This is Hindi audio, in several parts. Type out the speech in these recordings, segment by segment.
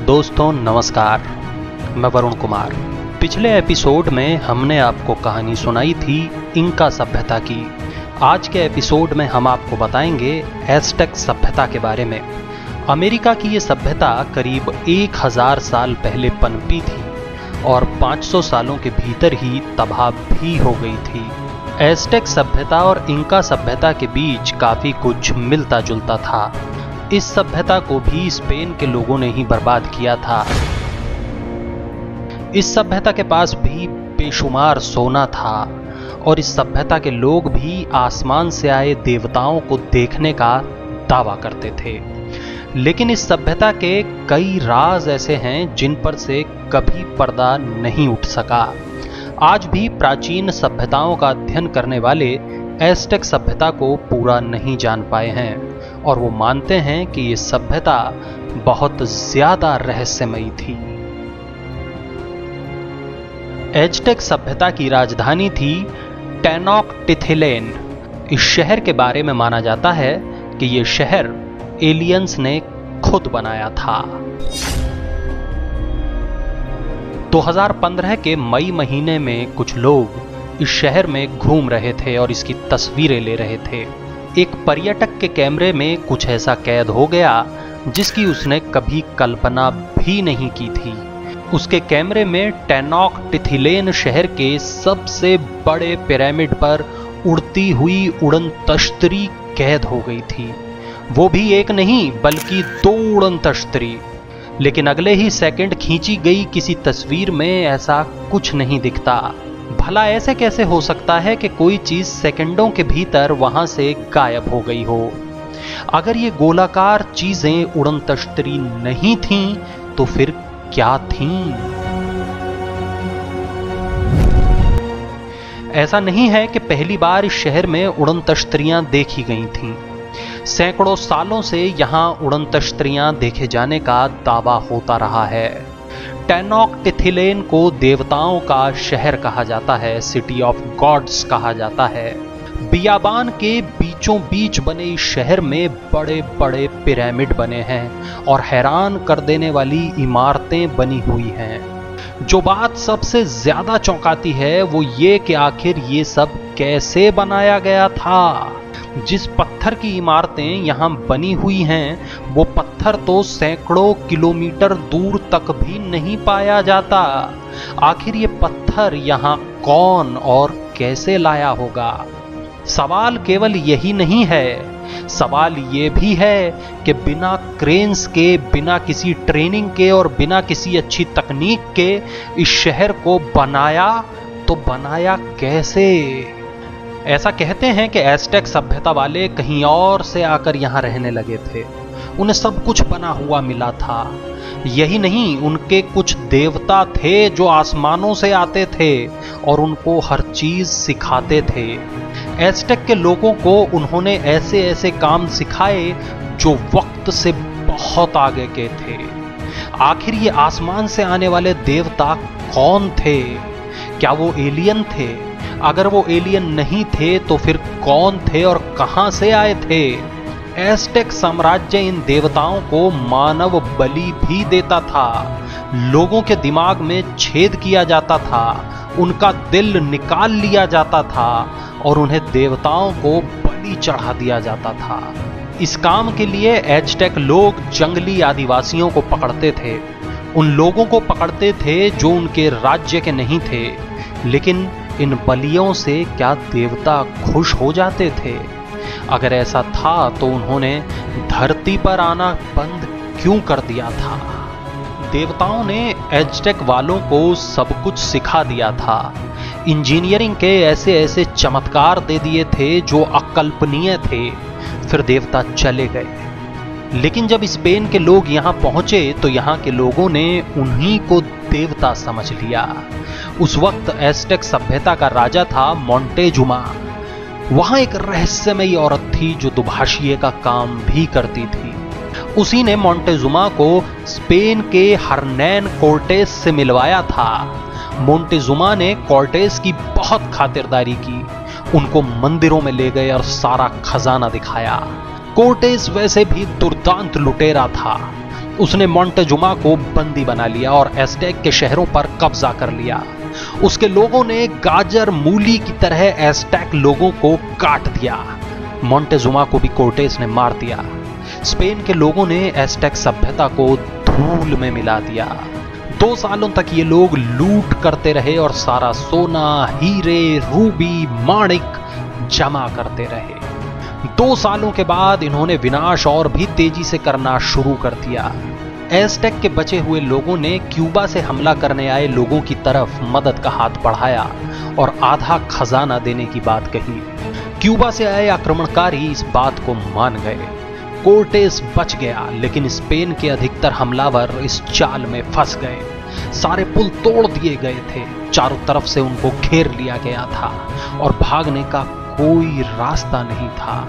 दोस्तों नमस्कार, मैं वरुण कुमार। पिछले एपिसोड में हमने आपको कहानी सुनाई थी इंका सभ्यता की। आज के एपिसोड में हम आपको बताएंगे एज़टेक सभ्यता के बारे में। अमेरिका की ये सभ्यता करीब 1000 साल पहले पनपी थी और 500 सालों के भीतर ही तबाह भी हो गई थी। एज़टेक सभ्यता और इंका सभ्यता के बीच काफी कुछ मिलता जुलता था। इस सभ्यता को भी स्पेन के लोगों ने ही बर्बाद किया था। इस सभ्यता के पास भी बेशुमार सोना था और इस सभ्यता के लोग भी आसमान से आए देवताओं को देखने का दावा करते थे। लेकिन इस सभ्यता के कई राज ऐसे हैं जिन पर से कभी पर्दा नहीं उठ सका। आज भी प्राचीन सभ्यताओं का अध्ययन करने वाले एज़टेक सभ्यता को पूरा नहीं जान पाए हैं और वो मानते हैं कि ये सभ्यता बहुत ज्यादा रहस्यमयी थी। एज़टेक सभ्यता की राजधानी थी टेनोक्टिथिलेन। इस शहर के बारे में माना जाता है कि ये शहर एलियंस ने खुद बनाया था। 2015 के मई महीने में कुछ लोग इस शहर में घूम रहे थे और इसकी तस्वीरें ले रहे थे। एक पर्यटक के कैमरे में कुछ ऐसा कैद हो गया जिसकी उसने कभी कल्पना भी नहीं की थी। उसके कैमरे में टेनोक्टिथिलेन शहर के सबसे बड़े पिरामिड पर उड़ती हुई उड़न तश्तरी कैद हो गई थी। वो भी एक नहीं बल्कि 2 उड़न तश्तरी। लेकिन अगले ही सेकंड खींची गई किसी तस्वीर में ऐसा कुछ नहीं दिखता। भला ऐसे कैसे हो सकता है कि कोई चीज सेकंडों के भीतर वहां से गायब हो गई हो? अगर ये गोलाकार चीजें उड़न तश्तरी नहीं थीं, तो फिर क्या थीं? ऐसा नहीं है कि पहली बार इस शहर में उड़न तश्तरियां देखी गई थीं। सैकड़ों सालों से यहां उड़न तश्तरियां देखे जाने का दावा होता रहा है। टेनोक्टिथिलेन को देवताओं का शहर कहा जाता है, सिटी ऑफ गॉड्स कहा जाता है। बियाबान के बीचों बीच बने इस शहर में बड़े बड़े पिरामिड बने हैं और हैरान कर देने वाली इमारतें बनी हुई हैं। जो बात सबसे ज्यादा चौंकाती है वो ये कि आखिर ये सब कैसे बनाया गया था। जिस पत्थर की इमारतें यहाँ बनी हुई हैं वो पत्थर तो सैकड़ों किलोमीटर दूर तक भी नहीं पाया जाता। आखिर ये पत्थर यहाँ कौन और कैसे लाया होगा? सवाल केवल यही नहीं है, सवाल ये भी है कि बिना क्रेन्स के, बिना किसी ट्रेनिंग के और बिना किसी अच्छी तकनीक के इस शहर को बनाया तो बनाया कैसे? ऐसा कहते हैं कि एज़टेक सभ्यता वाले कहीं और से आकर यहाँ रहने लगे थे। उन्हें सब कुछ बना हुआ मिला था। यही नहीं, उनके कुछ देवता थे जो आसमानों से आते थे और उनको हर चीज सिखाते थे। एज़टेक के लोगों को उन्होंने ऐसे ऐसे काम सिखाए जो वक्त से बहुत आगे के थे। आखिर ये आसमान से आने वाले देवता कौन थे? क्या वो एलियन थे? अगर वो एलियन नहीं थे तो फिर कौन थे और कहां से आए थे? एज़टेक साम्राज्य इन देवताओं को मानव बलि भी देता था। लोगों के दिमाग में छेद किया जाता था, उनका दिल निकाल लिया जाता था और उन्हें देवताओं को बलि चढ़ा दिया जाता था। इस काम के लिए एज़टेक लोग जंगली आदिवासियों को पकड़ते थे। उन लोगों को पकड़ते थे जो उनके राज्य के नहीं थे। लेकिन इन बलियों से क्या देवता खुश हो जाते थे? अगर ऐसा था तो उन्होंने धरती पर आना बंद क्यों कर दिया था? देवताओं ने एज़टेक वालों को सब कुछ सिखा दिया था। इंजीनियरिंग के ऐसे ऐसे चमत्कार दे दिए थे जो अकल्पनीय थे। फिर देवता चले गए। लेकिन जब स्पेन के लोग यहाँ पहुंचे तो यहाँ के लोगों ने उन्हीं को देवता समझ लिया। उस वक्त एज़टेक सभ्यता का राजा था मोंटेजुमा। वहां एक रहस्यमयी औरत थी जो दुभाषिए का काम भी करती थी। उसी ने मोंटेजुमा को स्पेन के हर्नैन कोर्टेस से मिलवाया था। मोंटेजुमा ने कोर्टेस की बहुत खातिरदारी की। उनको मंदिरों में ले गए और सारा खजाना दिखाया। कोर्टेस वैसे भी दुर्दांत लुटेरा था। उसने मोंटेजुमा को बंदी बना लिया और एज़टेक के शहरों पर कब्जा कर लिया। उसके लोगों ने गाजर मूली की तरह एज़टेक लोगों को काट दिया। मोंटेजुमा को भी कोर्टेस ने मार दिया। स्पेन के लोगों ने एज़टेक सभ्यता को धूल में मिला दिया। 2 सालों तक ये लोग लूट करते रहे और सारा सोना, हीरे, रूबी, माणिक जमा करते रहे। 2 सालों के बाद इन्होंने विनाश और भी तेजी से करना शुरू कर दिया। एज़टेक के बचे हुए लोगों ने क्यूबा से हमला करने आए लोगों की तरफ मदद का हाथ बढ़ाया और आधा खजाना देने की बात कही। क्यूबा से आए आक्रमणकारी इस बात को मान गए। कोर्टेस बच गया, लेकिन स्पेन के अधिकतर हमलावर इस चाल में फंस गए। सारे पुल तोड़ दिए गए थे, चारों तरफ से उनको घेर लिया गया था और भागने का कोई रास्ता नहीं था।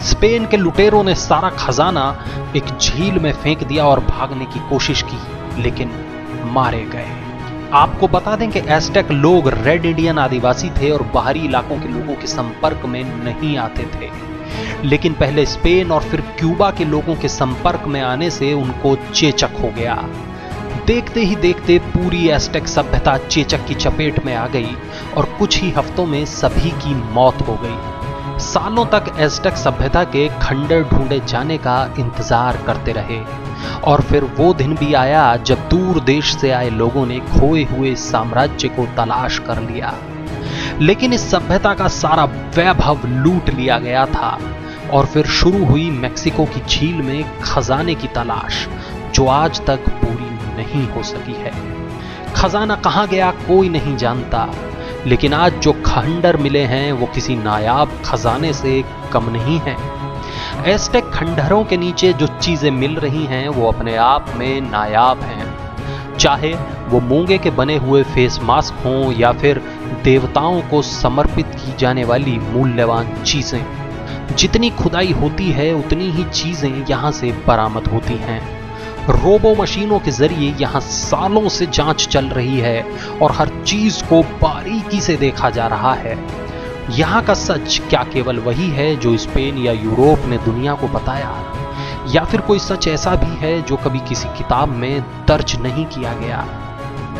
स्पेन के लुटेरों ने सारा खजाना एक झील में फेंक दिया और भागने की कोशिश की, लेकिन मारे गए। आपको बता दें कि एज़टेक लोग रेड इंडियन आदिवासी थे और बाहरी इलाकों के लोगों के संपर्क में नहीं आते थे, लेकिन पहले स्पेन और फिर क्यूबा के लोगों के संपर्क में आने से उनको चेचक हो गया। देखते ही देखते पूरी एज़टेक सभ्यता चेचक की चपेट में आ गई और कुछ ही हफ्तों में सभी की मौत हो गई। सालों तक एज़टेक सभ्यता के खंडर ढूंढे जाने का इंतजार करते रहे और फिर वो दिन भी आया जब दूर देश से आए लोगों ने खोए हुए साम्राज्य को तलाश कर लिया। लेकिन इस सभ्यता का सारा वैभव लूट लिया गया था और फिर शुरू हुई मेक्सिको की झील में खजाने की तलाश, जो आज तक पूरी नहीं हो सकी है। खजाना कहां गया कोई नहीं जानता, लेकिन आज जो खंडर मिले हैं वो किसी नायाब खजाने से कम नहीं है। एज़टेक खंडहरों के नीचे जो चीजें मिल रही हैं वो अपने आप में नायाब हैं, चाहे वो मूंगे के बने हुए फेस मास्क हों या फिर देवताओं को समर्पित की जाने वाली मूल्यवान चीजें। जितनी खुदाई होती है उतनी ही चीजें यहां से बरामद होती हैं। रोबो मशीनों के जरिए यहां सालों से जांच चल रही है और हर चीज को बारीकी से देखा जा रहा है। यहां का सच क्या केवल वही है जो स्पेन या यूरोप ने दुनिया को बताया, या फिर कोई सच ऐसा भी है जो कभी किसी किताब में दर्ज नहीं किया गया?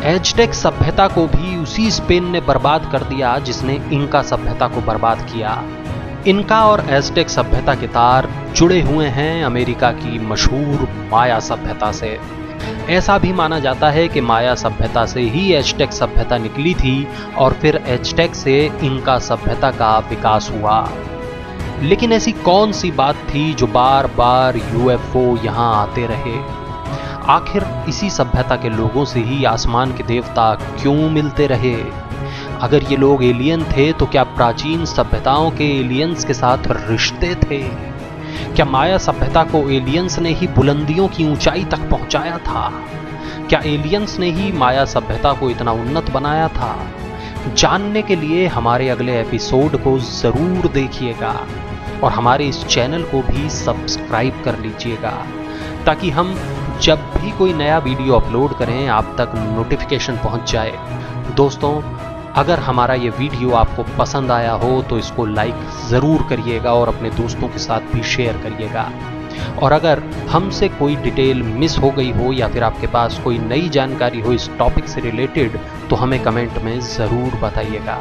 एज़टेक सभ्यता को भी उसी स्पेन ने बर्बाद कर दिया जिसने इंका सभ्यता को बर्बाद किया। इनका और एज़टेक सभ्यता के तार जुड़े हुए हैं अमेरिका की मशहूर माया सभ्यता से। ऐसा भी माना जाता है कि माया सभ्यता से ही एज़टेक सभ्यता निकली थी और फिर एज़टेक से इंका सभ्यता का विकास हुआ। लेकिन ऐसी कौन सी बात थी जो बार बार यूएफओ यहां आते रहे? आखिर इसी सभ्यता के लोगों से ही आसमान के देवता क्यों मिलते रहे? अगर ये लोग एलियन थे तो क्या प्राचीन सभ्यताओं के एलियंस के साथ रिश्ते थे? क्या माया सभ्यता को एलियंस ने ही बुलंदियों की ऊंचाई तक पहुंचाया था? क्या एलियंस ने ही माया सभ्यता को इतना उन्नत बनाया था? जानने के लिए हमारे अगले एपिसोड को जरूर देखिएगा और हमारे इस चैनल को भी सब्सक्राइब कर लीजिएगा, ताकि हम जब भी कोई नया वीडियो अपलोड करें आप तक नोटिफिकेशन पहुंच जाए। दोस्तों, अगर हमारा ये वीडियो आपको पसंद आया हो तो इसको लाइक ज़रूर करिएगा और अपने दोस्तों के साथ भी शेयर करिएगा। और अगर हमसे कोई डिटेल मिस हो गई हो या फिर आपके पास कोई नई जानकारी हो इस टॉपिक से रिलेटेड तो हमें कमेंट में ज़रूर बताइएगा।